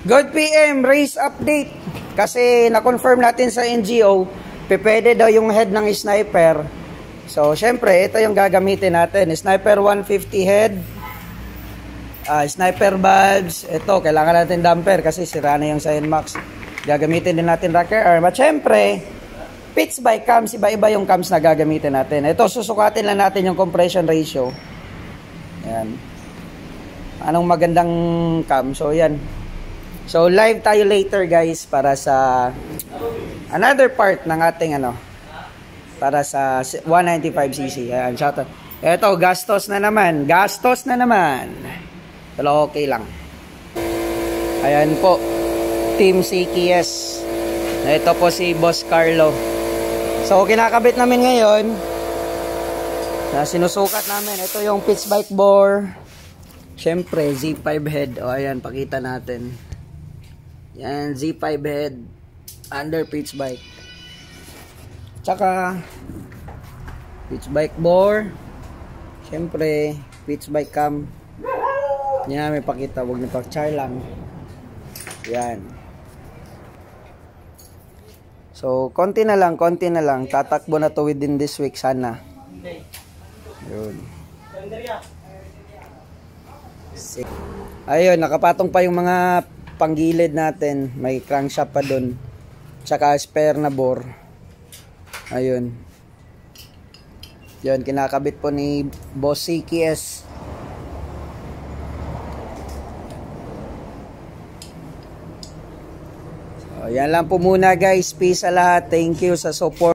Good PM, race update. Kasi na-confirm natin sa NGO, pwede daw yung head ng sniper. So, syempre, ito yung gagamitin natin. Sniper 150 head. Sniper bulbs. Ito, kailangan natin damper kasi sira na yung Cyanmax. Gagamitin din natin rocker arm. At syempre, pitch by cams. Iba-iba yung cams na gagamitin natin. Ito, susukatin lang natin yung compression ratio. Yan. Anong magandang cam? So, yan. So, live tayo later guys para sa another part ng ating para sa 195cc. Ayan, shoutout. Ito, gastos na naman. Gastos na naman. Pero okay lang. Ayan po. Team CKS. Ito po si Boss Carlo. So, kinakabit namin ngayon. Sinusukat namin. Ito yung pitch bike bore. Siyempre, Z5 head. O, ayan, pakita natin. Yan, Z5 head under pitch bike. Tsaka pitch bike bore. Siyempre, pitch bike cam. Yan, may pakita. Huwag na pa-char lang. Yan. So, konti na lang. Tatakbo na to within this week sana. Yun. Ayun, nakapatong pa yung mga panggilid natin. May crankshaft pa dun. Tsaka spare na bore. Ayun. Yun, kinakabit po ni Boss CKS. So, yan lang po muna guys. Peace sa lahat. Thank you sa support.